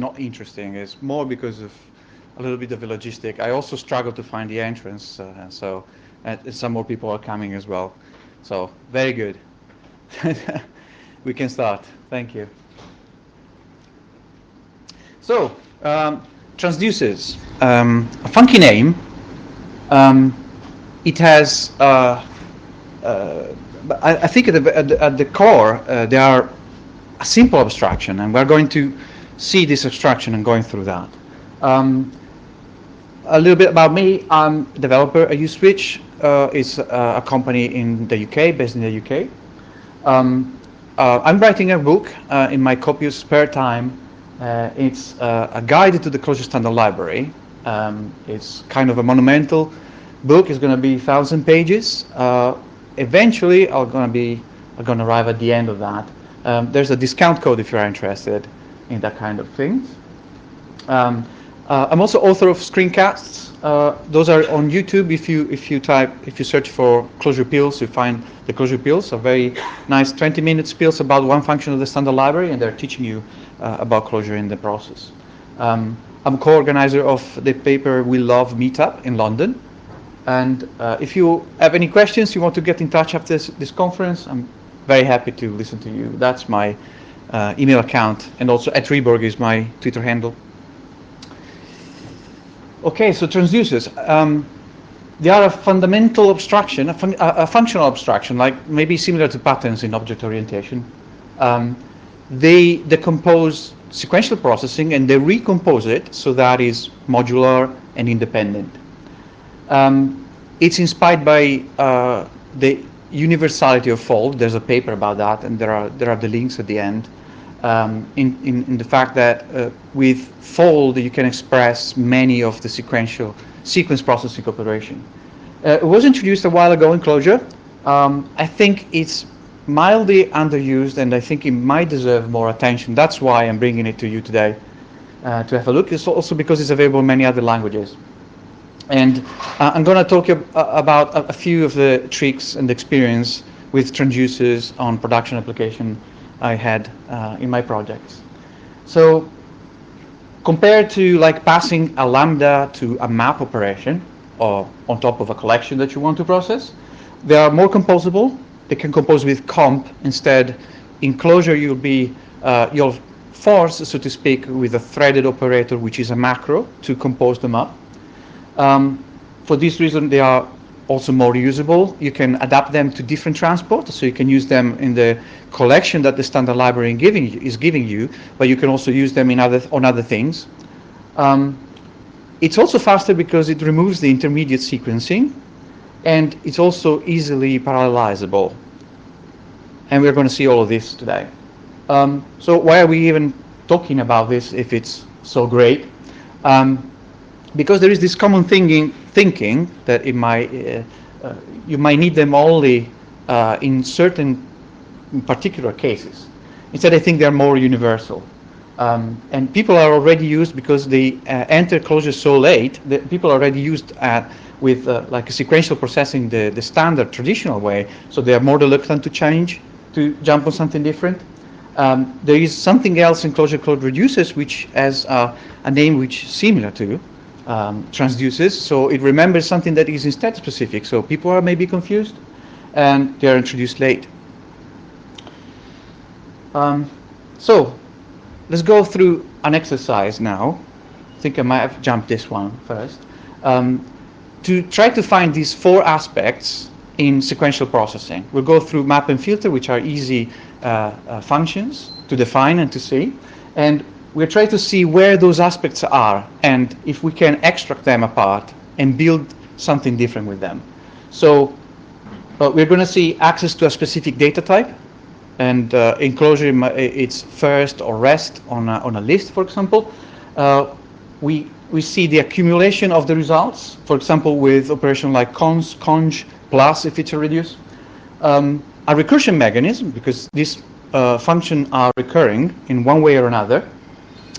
not interesting. It's more because of a little bit of the logistic. I also struggle to find the entrance, and some more people are coming as well. So very good. We can start. Thank you. So transducers, a funky name. It has, I think at the core, they are a simple abstraction, and we're going to see this abstraction and going through that. A little bit about me. I'm a developer at uSwitch. It's a company in the UK, based in the UK. I'm writing a book in my copious spare time. It's a guide to the Clojure standard library. It's kind of a monumental book. It's going to be 1,000 pages. Eventually, I'm going to arrive at the end of that. There's a discount code if you're interested in that kind of things. I'm also author of screencasts. Those are on YouTube. If you search for Clojure Pills, you find the Clojure Pills, a very nice 20-minute pills about one function of the standard library, and they're teaching you about Clojure in the process. I'm co-organizer of the Paper We Love meetup in London. And if you have any questions, you want to get in touch after this conference, I'm very happy to listen to you. That's my email account, and also @Reborg is my Twitter handle. Okay, so transducers. They are a fundamental abstraction, a functional abstraction, like maybe similar to patterns in object orientation. They decompose sequential processing and they recompose it so that is modular and independent. It's inspired by the universality of fold. There's a paper about that, and there are the links at the end. In the fact that with fold you can express many of the sequence processing operation. It was introduced a while ago in Clojure. I think it's mildly underused, and I think it might deserve more attention. That's why I'm bringing it to you today to have a look. It's also because it's available in many other languages. And I'm going to talk about a few of the tricks and experience with transducers on production application I had in my projects. So compared to like passing a lambda to a map operation or on top of a collection that you want to process, they are more composable. They can compose with comp instead. In Clojure you'll force, so to speak, with a threaded operator, which is a macro, to compose them up. For this reason, they are also more reusable. You can adapt them to different transport, so you can use them in the collection that the standard library is giving you, but you can also use them on other things. It's also faster because it removes the intermediate sequencing, and it's also easily parallelizable. And we're going to see all of this today. So why are we even talking about this if it's so great? Because there is this common thinking that you might need them only in certain particular cases. Instead, I think they're more universal. And people are already used because they enter Clojure so late that people are already used with like a sequential processing the standard traditional way, so they are more reluctant to change, to jump on something different. There is something else in Clojure called reducers, which has a name which is similar to transducers, so it remembers something that is instead specific. So people are maybe confused, and they are introduced late. So let's go through an exercise now. I think I might have jumped this one first. To try to find these four aspects in sequential processing. We'll go through map and filter, which are easy functions to define and to see, and we'll try to see where those aspects are and if we can extract them apart and build something different with them. So we're going to see access to a specific data type, and in Clojure it's first or rest on a list, for example. We see the accumulation of the results, for example, with operation like cons, conj, plus if it's a reduce. A recursion mechanism, because these functions are recurring in one way or another.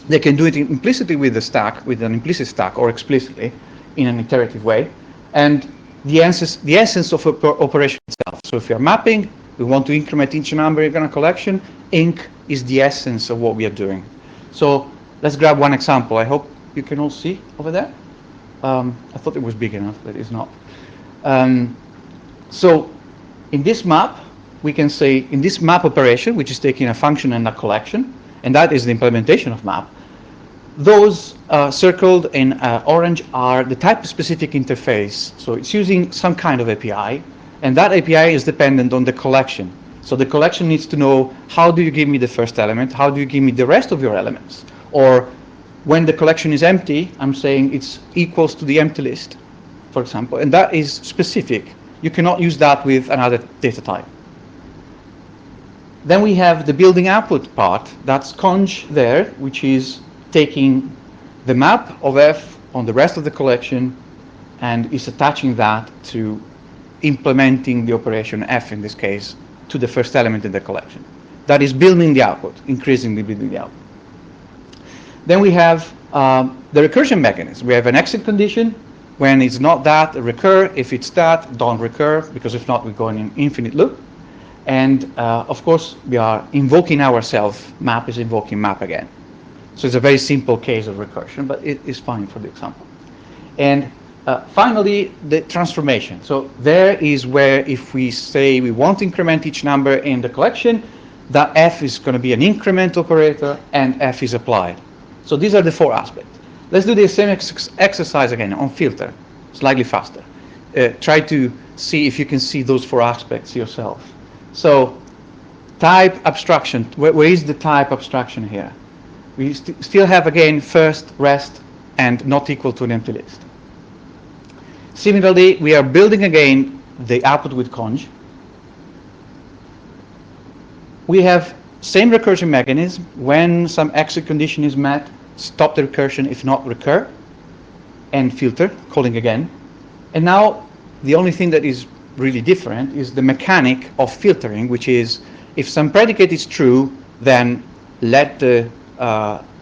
They can do it implicitly with the stack, with an implicit stack, or explicitly in an iterative way. And the essence of operation itself. So if you're mapping, we want to increment each number in a collection. Inc is the essence of what we are doing. So Let's grab one example. I hope you can all see over there. I thought it was big enough, but it's not. So in this map, we can say in this map operation, which is taking a function and a collection, and that is the implementation of map, those circled in orange are the type-specific interface. So it's using some kind of API, and that API is dependent on the collection. So the collection needs to know, how do you give me the first element? How do you give me the rest of your elements? Or when the collection is empty, I'm saying it's equals to the empty list, for example, and that is specific. You cannot use that with another data type. Then we have the building output part. That's conj there, which is taking the map of F on the rest of the collection and is attaching that to implementing the operation F, in this case, to the first element in the collection. That is building the output, increasingly building the output. Then we have the recursion mechanism. We have an exit condition. When it's not that, recur. If it's that, don't recur, because if not, we go in an infinite loop. And of course, we are invoking ourselves. Map is invoking map again. So it's a very simple case of recursion, but it is fine for the example. And finally, the transformation. So there is where, if we say we want to increment each number in the collection, that F is going to be an increment operator and F is applied. So these are the four aspects. Let's do the same exercise again on filter, slightly faster. Try to see if you can see those four aspects yourself. So type abstraction, where is the type abstraction here? We still have, again, first, rest, and not equal to an empty list. Similarly, we are building again the output with conj. We have same recursion mechanism. When some exit condition is met, stop the recursion, if not recur, and filter, calling again. And now the only thing that is really different is the mechanic of filtering, which is if some predicate is true, then let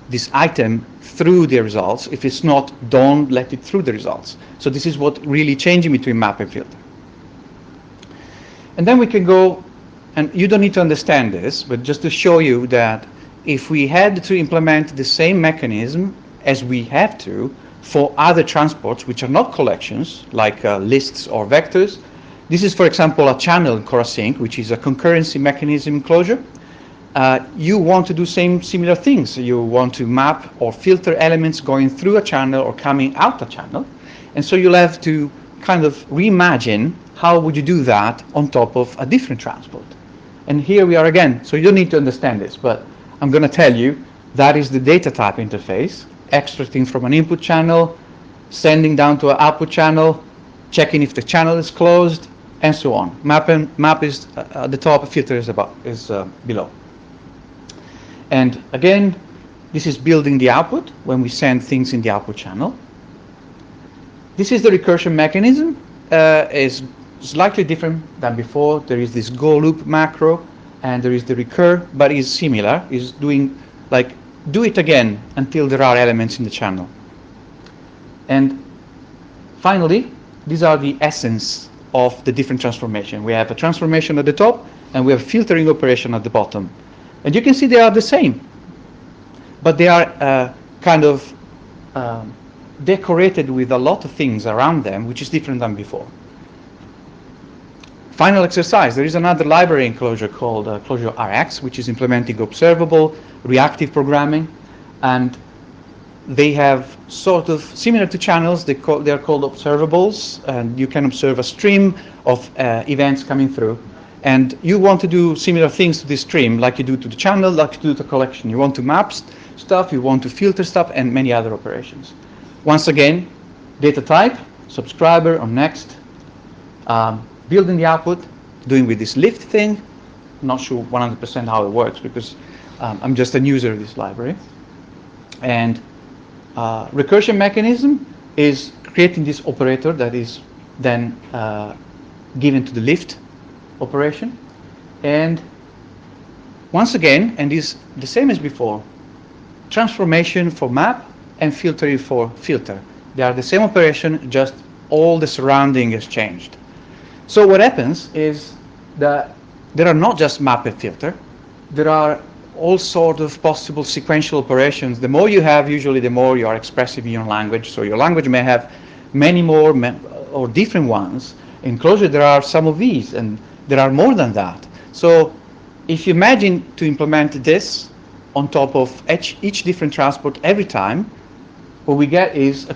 this item through the results. If it's not, don't let it through the results. So this is what really changing between map and filter. And then we can go, and you don't need to understand this, but just to show you that if we had to implement the same mechanism as we have to for other transports, which are not collections, like lists or vectors, this is, for example, a channel in CoreSync, which is a concurrency mechanism in Clojure. You want to do similar things. You want to map or filter elements going through a channel or coming out a channel. And so you'll have to kind of reimagine how would you do that on top of a different transport. And here we are again. So you don't need to understand this, but I'm going to tell you that is the data type interface, extracting from an input channel, sending down to an output channel, checking if the channel is closed, and so on. Map is at the top, filter is below. And again, this is building the output when we send things in the output channel. This is the recursion mechanism. Is slightly different than before. There is this go loop macro, and there is the recur, but is similar. Is doing like do it again until there are elements in the channel. And finally, these are the essence of the different transformation. We have a transformation at the top, and we have filtering operation at the bottom. And you can see they are the same, but they are kind of decorated with a lot of things around them, which is different than before. Final exercise. There is another library in Clojure called Clojure RX, which is implementing observable, reactive programming, and they have sort of similar to channels. They are called observables, and you can observe a stream of events coming through. And you want to do similar things to this stream, like you do to the channel, like you do to the collection. You want to map stuff, you want to filter stuff, and many other operations. Once again, data type, subscriber on next, building the output, doing with this lift thing. I'm not sure 100% how it works because I'm just a user of this library. And recursion mechanism is creating this operator that is then given to the lift operation. And once again, and is the same as before, transformation for map and filtering for filter. They are the same operation, just all the surrounding is changed. So what happens is that there are not just map and filter, there are all sort of possible sequential operations. The more you have, usually the more you are expressive in your language. So your language may have many more or different ones. In Clojure there are some of these, and there are more than that. So if you imagine to implement this on top of each different transport every time, what we get is a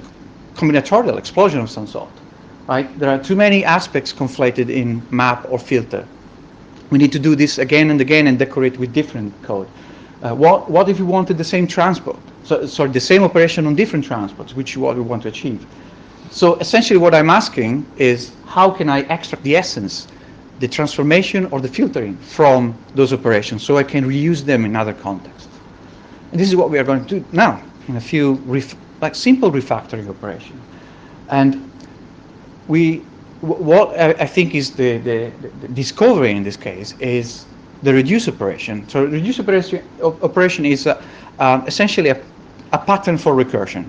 combinatorial explosion of some sort. Right? There are too many aspects conflated in map or filter. We need to do this again and again and decorate with different code. What if we wanted the same transport? So the same operation on different transports, which is what we want to achieve. So essentially what I'm asking is, how can I extract the essence, the transformation or the filtering from those operations so I can reuse them in other contexts? And this is what we are going to do now in a few simple refactoring operations. And what I think is the discovery in this case is the reduce operation. So reduce operation is essentially a pattern for recursion.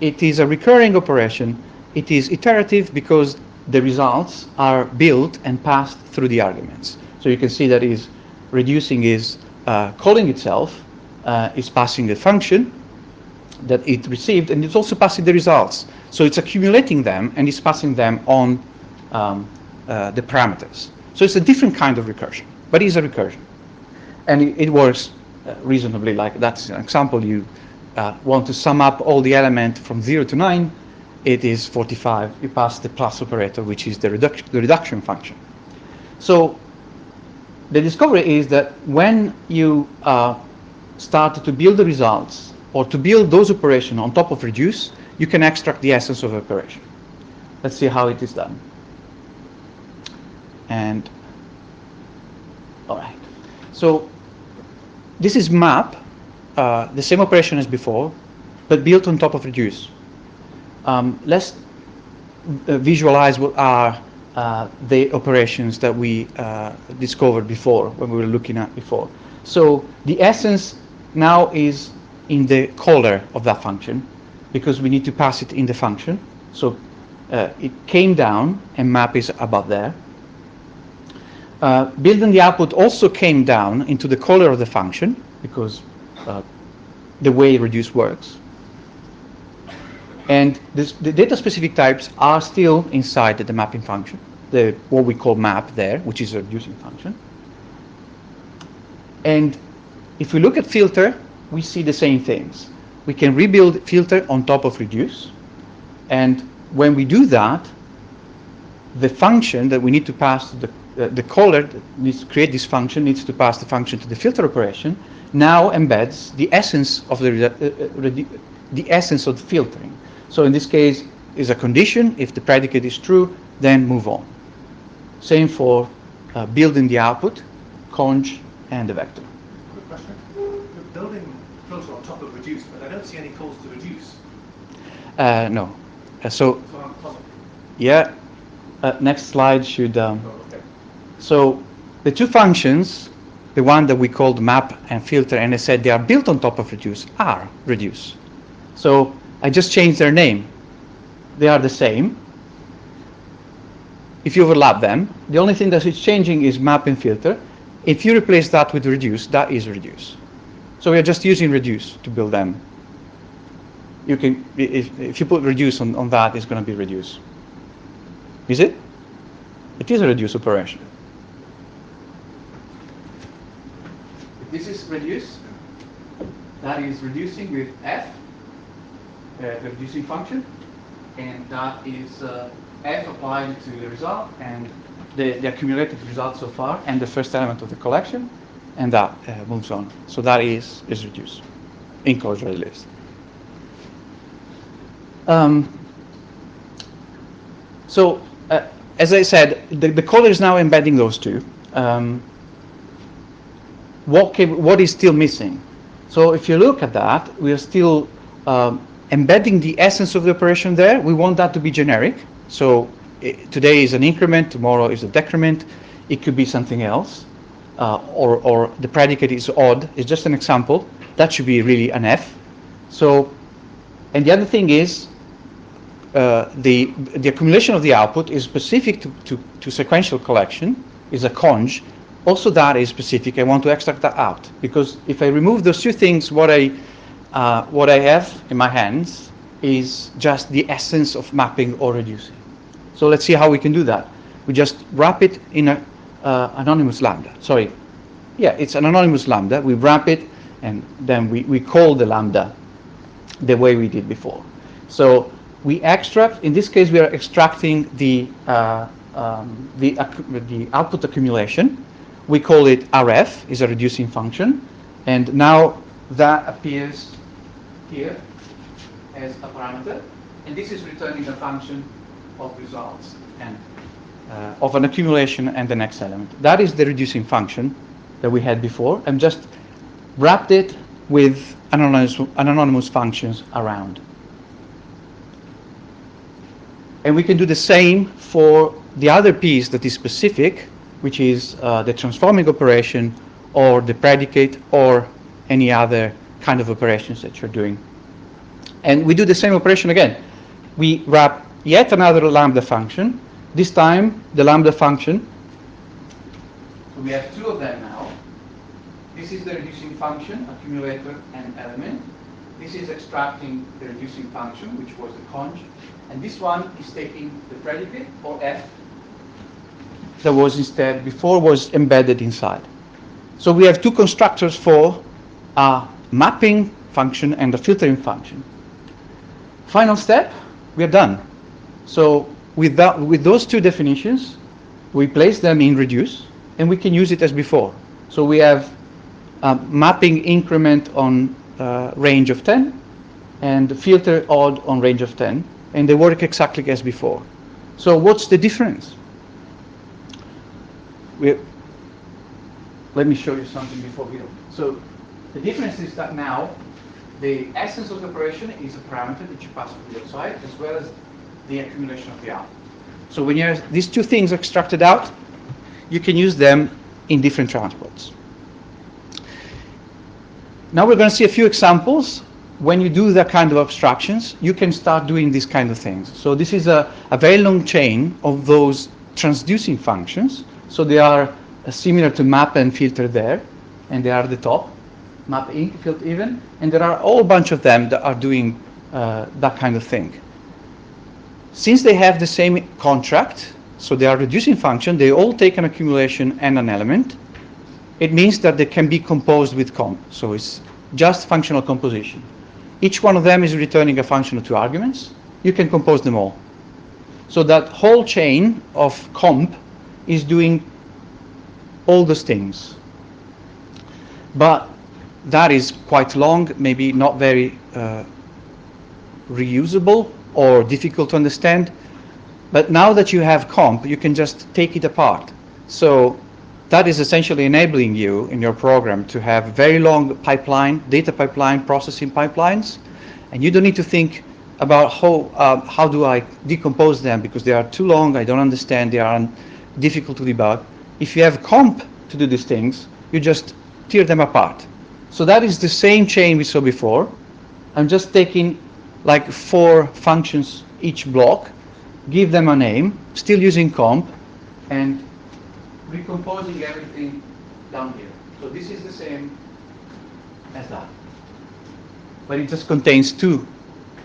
It is a recurring operation. It is iterative because the results are built and passed through the arguments. So you can see that is reducing is calling itself, is passing the function that it received, and it's also passing the results. So it's accumulating them and it's passing them on the parameters. So it's a different kind of recursion, but it's a recursion. And it works reasonably like that's an example. You want to sum up all the elements from 0 to 9, it is 45. You pass the plus operator, which is the reduction function. So the discovery is that when you start to build the results or to build those operations on top of reduce, you can extract the essence of the operation. Let's see how it is done. And all right. So this is map, the same operation as before, but built on top of reduce. Let's visualize what are the operations that we discovered before when we were looking at before. So the essence now is in the caller of that function, because we need to pass it in the function. So it came down and map is above there. Building the output also came down into the caller of the function, because the way reduce works. And the data specific types are still inside the mapping function, what we call map there, which is a reducing function. And if we look at filter, we see the same things. We can rebuild filter on top of reduce. And when we do that, the function that we need to pass to the caller that needs to create this function needs to pass the function to the filter operation, now embeds the essence of the essence of the filtering. So in this case is a condition. If the predicate is true, then move on. Same for building the output, conj, and the vector. Quick question. You're building filter on top of reduce, but I don't see any calls to reduce. No. So I'm puzzled. yeah, next slide should. Okay. So the two functions, the one that we called map and filter, and I said they are built on top of reduce, are reduce. So I just changed their name. They are the same. If you overlap them, the only thing that is changing is map and filter. If you replace that with reduce, that is reduce. So we are just using reduce to build them. You can, if you put reduce on that, it's going to be reduce. Is it? It is a reduce operation. If this is reduce, that is reducing with f, the reducing function, and that is f applied to the result and the accumulated result so far and the first element of the collection, and that moves on. So that is reduce in Clojure at least. So as I said, the caller is now embedding those two. What is still missing? So if you look at that, we are still embedding the essence of the operation there. We want that to be generic. So today is an increment, tomorrow is a decrement. It could be something else, or the predicate is odd. It's just an example. That should be really an F. So, and the other thing is the accumulation of the output is specific to sequential collection, is a conj, also that is specific. I want to extract that out, because if I remove those two things, what I have in my hands is just the essence of mapping or reducing. So let's see how we can do that. We just wrap it in an anonymous lambda. Sorry, yeah, it's an anonymous lambda. We wrap it, and then we call the lambda the way we did before. So we extract. In this case, we are extracting the output accumulation. We call it RF, is a reducing function, and now that appears here as a parameter, and this is returning a function of results and of an accumulation and the next element. That is the reducing function that we had before, and just wrapped it with anonymous functions around. And we can do the same for the other piece that is specific, which is the transforming operation or the predicate or any other kind of operations that you're doing. And we do the same operation again. We wrap yet another lambda function. This time, the lambda function, so we have two of them now. This is the reducing function, accumulator and element. This is extracting the reducing function, which was the conj. And this one is taking the predicate, or f, that was instead, before was embedded inside. So we have two constructors for a mapping function and a filtering function. Final step, we are done. So with those two definitions, we place them in reduce, and we can use it as before. So we have a mapping increment on range of 10, and filter odd on range of 10, and they work exactly as before. So what's the difference? Let me show you something before we go. So the difference is that now the essence of the operation is a parameter that you pass to the outside, as well as the accumulation of the output. So when you have these two things extracted out, you can use them in different transports. Now we're going to see a few examples. When you do that kind of abstractions, you can start doing these kind of things. So this is a very long chain of those transducing functions. So they are similar to map and filter there, and they are at the top, map inc, filter even, and there are a whole bunch of them that are doing that kind of thing. Since they have the same contract, so they are reducing function, they all take an accumulation and an element. It means that they can be composed with comp, so it's just functional composition. Each one of them is returning a function of two arguments. You can compose them all. So that whole chain of comp is doing all those things. But that is quite long, maybe not very reusable or difficult to understand. But now that you have comp, you can just take it apart. So that is essentially enabling you in your program to have very long pipeline, data pipeline, processing pipelines, and you don't need to think about how do I decompose them, because they are too long, I don't understand, they are difficult to debug. If you have comp to do these things, you just tear them apart. So that is the same chain we saw before. I'm just taking like 4 functions each block, give them a name, still using comp, and recomposing everything down here. So this is the same as that, but it just contains 2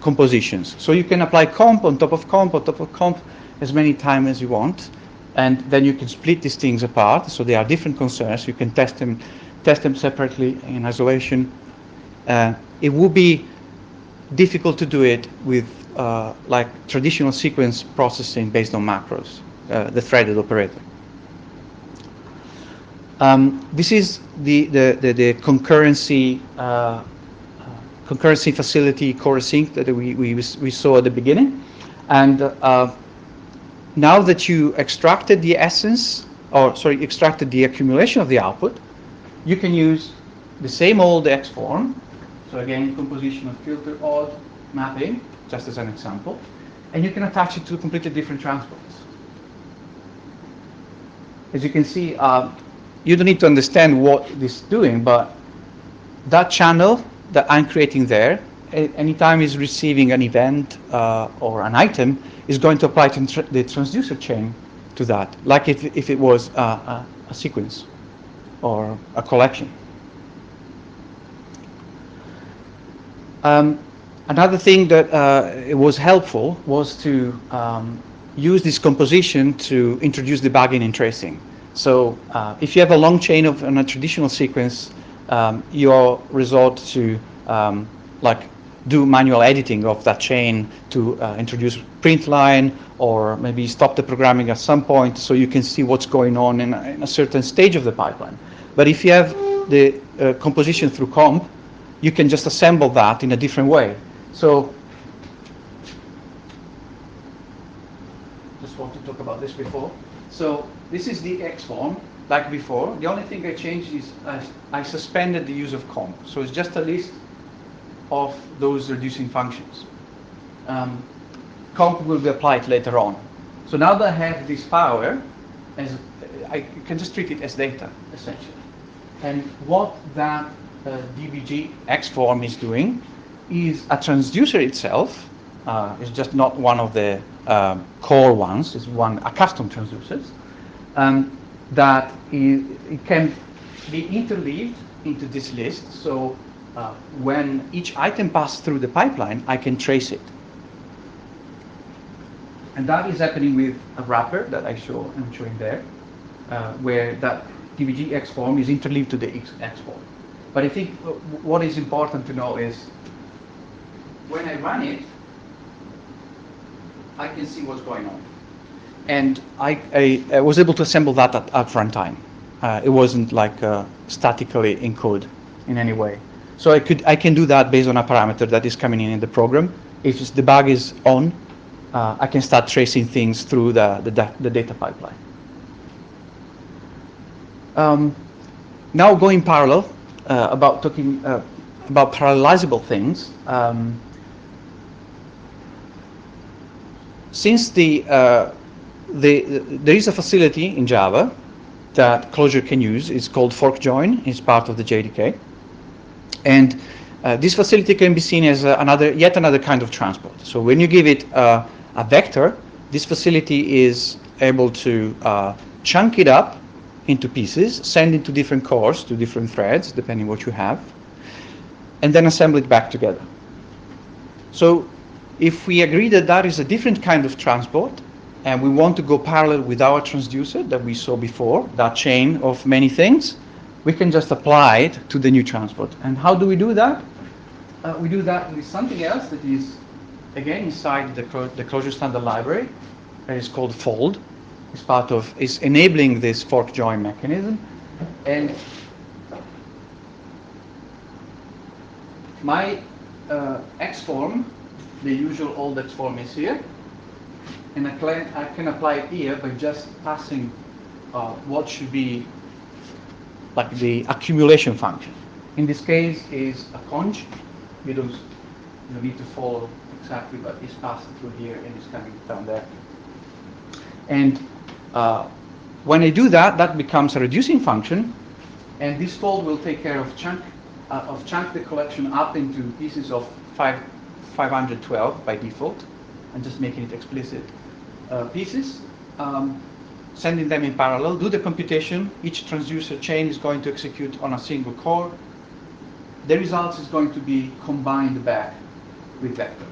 compositions. So you can apply comp on top of comp on top of comp as many times as you want, and then you can split these things apart. So they are different concerns. You can test them separately in isolation. It would be difficult to do it with like traditional sequence processing based on macros, the threaded operator. This is the concurrency facility core sync that we saw at the beginning, and now that you extracted the essence, extracted the accumulation of the output, you can use the same old X form. So again, composition of filter, odd, mapping, just as an example, and you can attach it to completely different transports. As you can see, you don't need to understand what this is doing, but that channel that I'm creating there, anytime it's receiving an event or an item, is going to apply the transducer chain to that, like if it was a sequence. or a collection. Another thing that it was helpful was to use this composition to introduce debugging and tracing. So if you have a long chain of in a traditional sequence, you resort to like do manual editing of that chain to introduce print line, or maybe stop the programming at some point so you can see what's going on in a certain stage of the pipeline. But if you have the composition through comp, you can just assemble that in a different way. So just want to talk about this before. So this is the X form, like before. The only thing I changed is I suspended the use of comp. So it's just a list of those reducing functions. Comp will be applied later on. So now that I have this power, I can just treat it as data, essentially. And what that DBG X form is doing is a transducer itself. It's just not one of the core ones. It's a custom transducer that it can be interleaved into this list. So when each item passes through the pipeline, I can trace it. And that is happening with a wrapper that I'm showing there, where that DBG X form is interleaved to the X form. But I think what is important to know is when I run it, I can see what's going on. And I was able to assemble that at runtime. It wasn't like statically encoded in any way. So I can do that based on a parameter that is coming in the program. If the debug is on, I can start tracing things through the data pipeline. Now going parallel, about talking about parallelizable things. Since there is a facility in Java that Clojure can use, it's called fork join, it's part of the JDK. And this facility can be seen as yet another kind of transport. So when you give it a vector, this facility is able to chunk it up into pieces, send it to different cores, to different threads, depending what you have, and then assemble it back together. So if we agree that that is a different kind of transport, and we want to go parallel with our transducer that we saw before, that chain of many things, we can just apply it to the new transport. And how do we do that? We do that with something else that is, again, inside the Clojure standard library. That is called fold. It's enabling this fork join mechanism. And my X form, the usual old X form is here. And I can apply it here by just passing what should be like the accumulation function. In this case is a conj. You don't need to follow exactly, but it's passing through here and it's coming down there. And when I do that, that becomes a reducing function, and this fold will take care of chunk the collection up into pieces of 512 by default, and just making it explicit pieces, sending them in parallel, do the computation. Each transducer chain is going to execute on a single core. The results is going to be combined back with vector.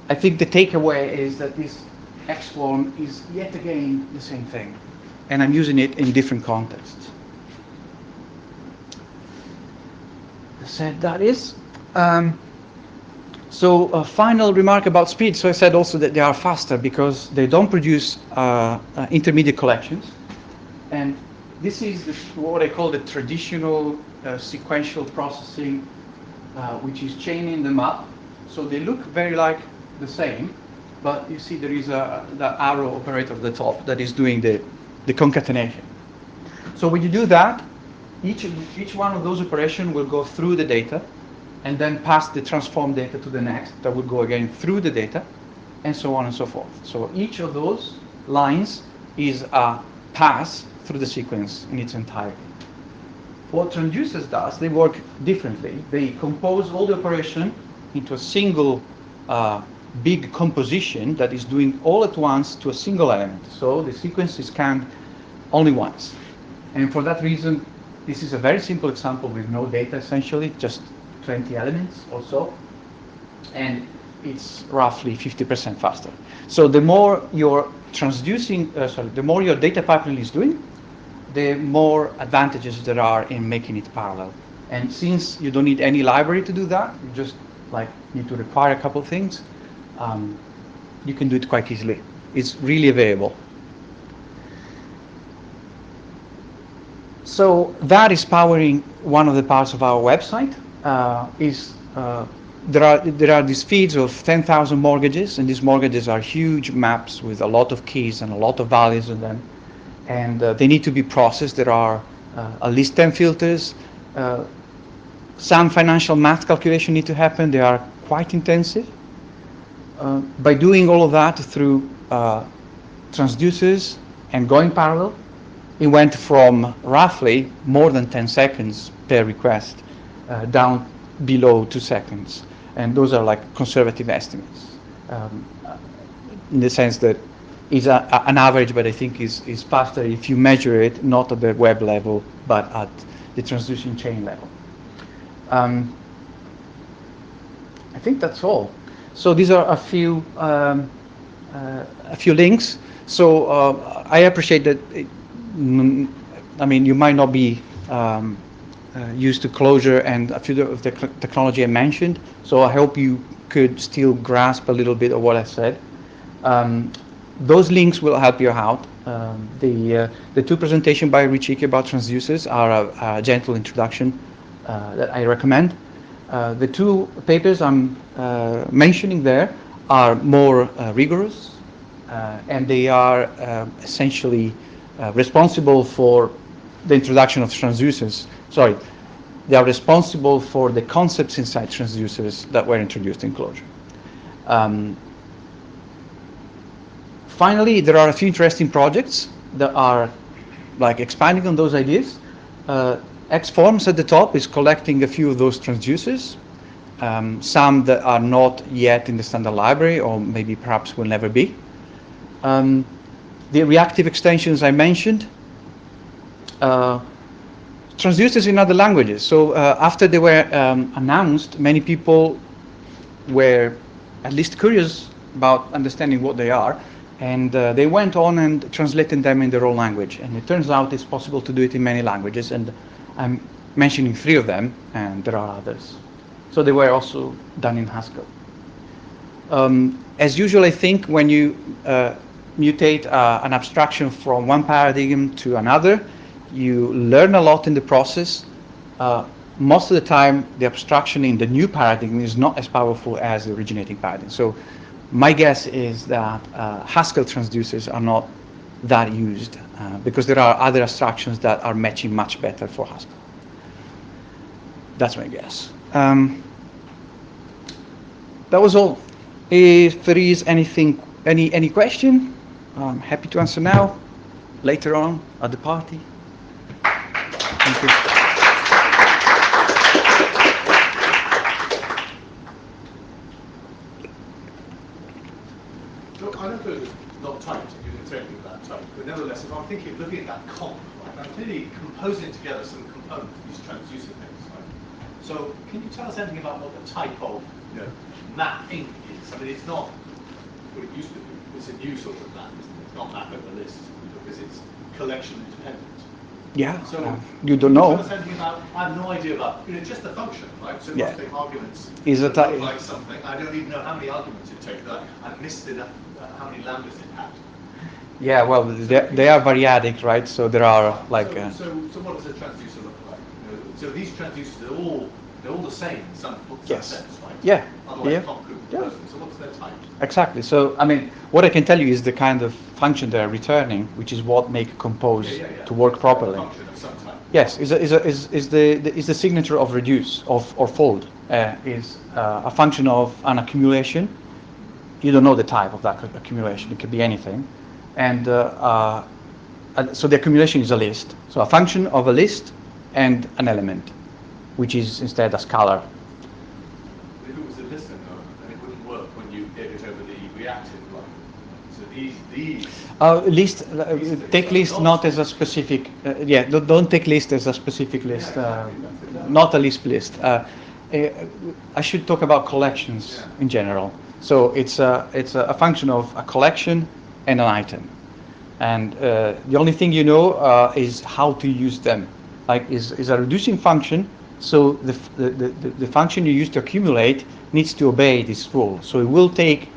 I think the takeaway is that this X form is yet again the same thing, and I'm using it in different contexts. I said that is. So a final remark about speed. So I said also that they are faster because they don't produce intermediate collections. And this is what I call the traditional sequential processing, which is chaining them up. So they look very like the same, but you see there is the arrow operator at the top that is doing the concatenation. So when you do that, each one of those operations will go through the data and then pass the transform data to the next that will go again through the data, and so on and so forth. So each of those lines is a pass through the sequence in its entirety. What Transducers does, they work differently. They compose all the operation into a single big composition that is doing all at once to a single element. So the sequence is scanned only once. And for that reason, this is a very simple example with no data essentially, just 20 elements or so. And it's roughly 50% faster. So the more you're the more your data pipeline is doing, the more advantages there are in making it parallel. And since you don't need any library to do that, you just need to require a couple of things, you can do it quite easily. It's really available. So that is powering one of the parts of our website. There are these feeds of 10,000 mortgages, and these mortgages are huge maps with a lot of keys and a lot of values in them, and they need to be processed. There are at least 10 filters. Some financial math calculation need to happen. They are quite intensive. By doing all of that through transducers and going parallel, it went from roughly more than 10 seconds per request down below 2 seconds. And those are like conservative estimates, in the sense that it's an average, but I think is faster if you measure it not at the web level, but at the transducing chain level. I think that's all. So these are a few links. So I appreciate that. I mean, you might not be used to Clojure and a few of the technology I mentioned. So I hope you could still grasp a little bit of what I said. Those links will help you out. The two presentations by Richiki about transducers are a gentle introduction that I recommend. The two papers I'm mentioning there are more rigorous, and they are essentially responsible for the introduction of transducers. Sorry, they are responsible for the concepts inside transducers that were introduced in Clojure. Finally, there are a few interesting projects that are expanding on those ideas. Xforms at the top is collecting a few of those transducers, some that are not yet in the standard library, or maybe perhaps will never be. The reactive extensions I mentioned, transducers in other languages. So after they were announced, many people were at least curious about understanding what they are, and they went on and translated them in their own language. And it turns out it's possible to do it in many languages, and I'm mentioning 3 of them, and there are others. So they were also done in Haskell. As usual, I think when you mutate an abstraction from one paradigm to another, you learn a lot in the process. Most of the time, the abstraction in the new paradigm is not as powerful as the originating paradigm. So my guess is that Haskell transducers are not that used because there are other abstractions that are matching much better for Haskell. That's my guess. That was all. If there is any question, I'm happy to answer now, later on at the party. Thank you. Look, I know that it's not typed, you didn't say anything about type, but nevertheless, if I'm looking at that comp, right, I'm clearly composing together some components, these transducer things, right? So can you tell us anything about what the type of mapping is? I mean, it's not what it used to be. It's a new sort of map, isn't it? It's not map over list, because it's collection independent. Yeah, so you don't know. Tell us anything about, I have no idea about, just the function, right? So it must take arguments. Is it like something? I don't even know how many arguments it takes. I missed it, how many lambdas it had. Yeah, well, they are variadic, right? So there are like. So what does a transducer look like? So these transducers, they're all the same in some sense, right? Yeah. Otherwise, yeah. not good. Yeah. So what's their type? Exactly. So I mean, what I can tell you is the kind of function they're returning, which is what make compose to work properly. Function of some type. Yes, is the signature of reduce or fold is a function of an accumulation. You don't know the type of that accumulation. It could be anything, and so the accumulation is a list. So a function of a list and an element, which is instead a scalar. If it was a list, then it wouldn't work when you gave it over these. List, take list not as a specific, yeah, don't take list as a specific list, not a list. I should talk about collections in general. So it's a function of a collection and an item. And the only thing you know is how to use them. Like is a reducing function, so the function you use to accumulate needs to obey this rule. So it will take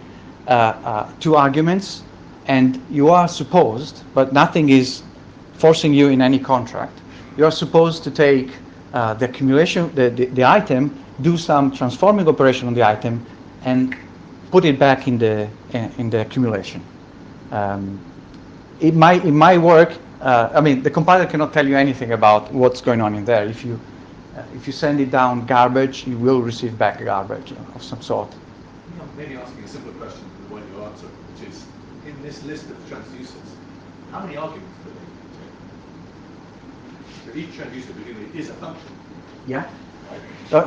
two arguments, and you are supposed, but nothing is forcing you in any contract, you are supposed to take the accumulation, the item, do some transforming operation on the item, and put it back in the accumulation. It might work. I mean, the compiler cannot tell you anything about what's going on in there. If you send it down garbage, you will receive back garbage of some sort. Maybe asking a simpler question than the one you answered, which is, in this list of transducers, how many arguments do they contain? So each transducer presumably is a function. Yeah.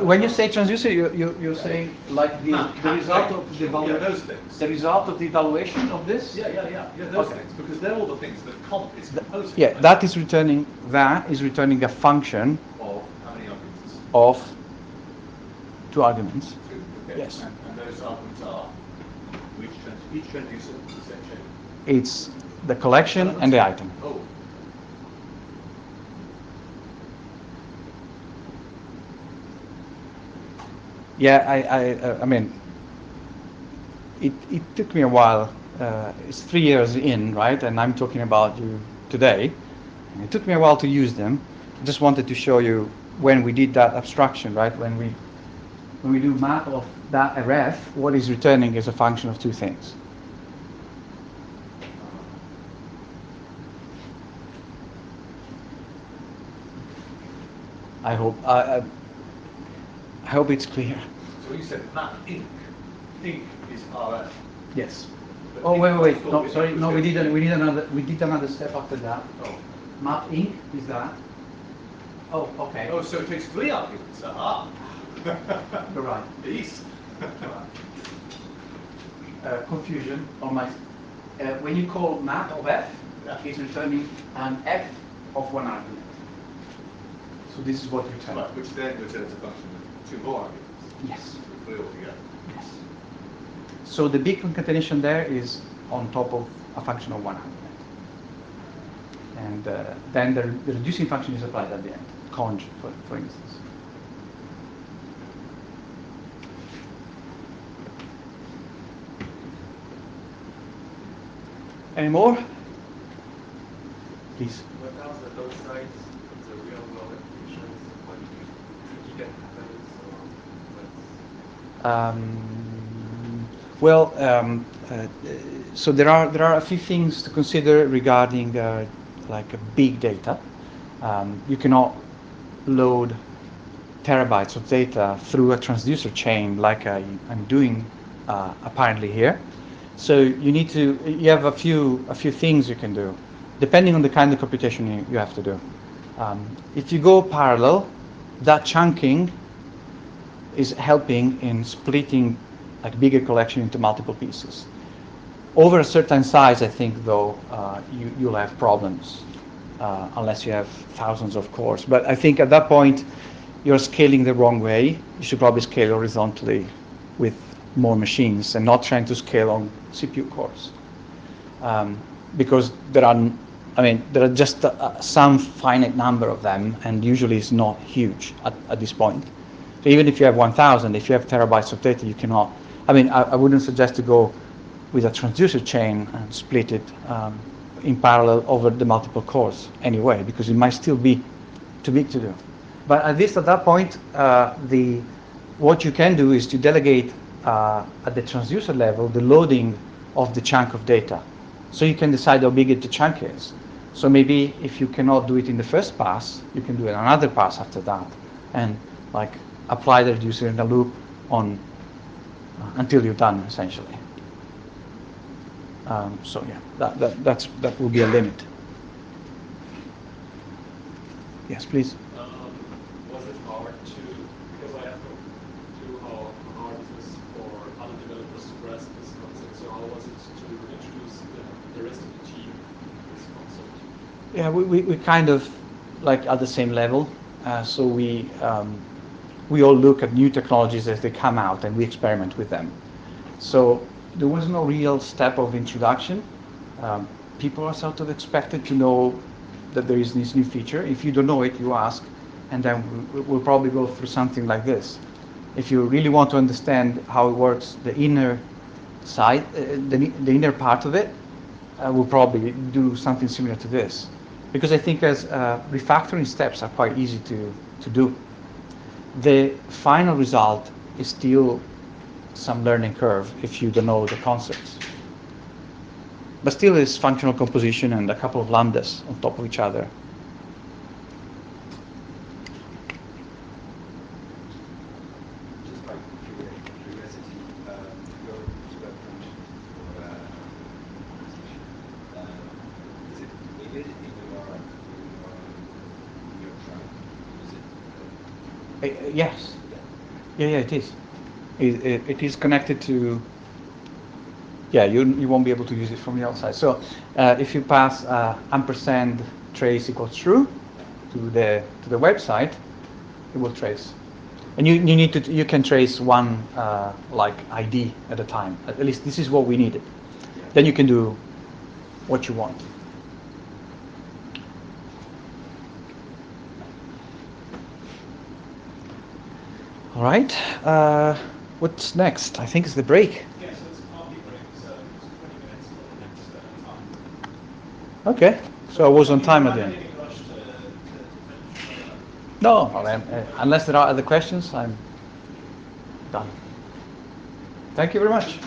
When you say transducer, you're saying like the result of the evaluation. Yeah, those things. The result of the evaluation of this. Yeah. Those things, because they're all the things that comp is composing. Yeah, right? that is returning a function Of how many arguments? of two arguments. Two. Okay. Yes. And those arguments are each transducer is set chain. It's the collection and the item. Oh. Yeah, I mean, it took me a while. It's 3 years in, right? And I'm talking about you today. And it took me a while to use them. I just wanted to show you when we did that abstraction, right? When we do map of that ref, what is returning is a function of two things. I hope it's clear. So when you said map ink is RF. Yes. But Oh, wait. ink No, is sorry. No, we did represented. another step after that. Oh. Map ink is that. Oh, okay. Oh, so it takes 3 arguments. Aha. You're right. These. Confusion on my. When you call map of f, it's returning an f of one argument. So this is what returns. Right, which then returns a function of 2 more arguments. Yes. Put it all together. Yes. So the big concatenation there is on top of a function of one argument. And then the reducing function is applied at the end, conj, for instance. Any more? Please. What else are those sites? The real world applications, what tricky that happens? So there are a few things to consider regarding like a big data. You cannot load terabytes of data through a transducer chain like I'm doing apparently here. So you have a few things you can do, depending on the kind of computation you have to do. If you go parallel, that chunking is helping in splitting like bigger collection into multiple pieces. Over a certain size, I think, though, you'll have problems unless you have thousands of cores. But I think at that point, you're scaling the wrong way. You should probably scale horizontally with more machines and not trying to scale on CPU cores. Because there are just some finite number of them, and usually it's not huge at this point. So even if you have 1,000, if you have terabytes of data, you cannot. I wouldn't suggest to go with a transducer chain and split it in parallel over the multiple cores anyway, because it might still be too big to do. But at least at that point, what you can do is to delegate at the transducer level the loading of the chunk of data. So you can decide how big the chunk is. So maybe if you cannot do it in the first pass, you can do it another pass after that, and like apply the reducer in a loop on until you're done, essentially. So yeah, that will be a limit. Yes, please. Was it hard because I have to do how hard it is for other developers to grasp this concept, so how was it to introduce the the rest of the team this concept? Yeah, we kind of like at the same level. So we all look at new technologies as they come out and we experiment with them. So there was no real step of introduction. People are sort of expected to know that there is this new feature. If you don't know it, you ask, and then we'll probably go through something like this. If you really want to understand how it works, the inner side, the inner part of it, we'll probably do something similar to this. Because I think as refactoring steps are quite easy to do. The final result is still some learning curve if you don't know the concepts. But still is functional composition and a couple of lambdas on top of each other. Just by curiosity, your debug function for is it needed in your trial? Is it? Yes. Yeah, it is. It is connected to. Yeah, you won't be able to use it from the outside. So if you pass ampersand trace equals true to the website, it will trace. And you can trace one like ID at a time. At least this is what we needed. Then you can do what you want. All right. What's next? I think it's the break. Yeah, so it's a coffee break, so it's 20 minutes till the next time. Okay. So I was on time at the end. Any rush to finish? No, unless there are other questions, I'm done. Thank you very much.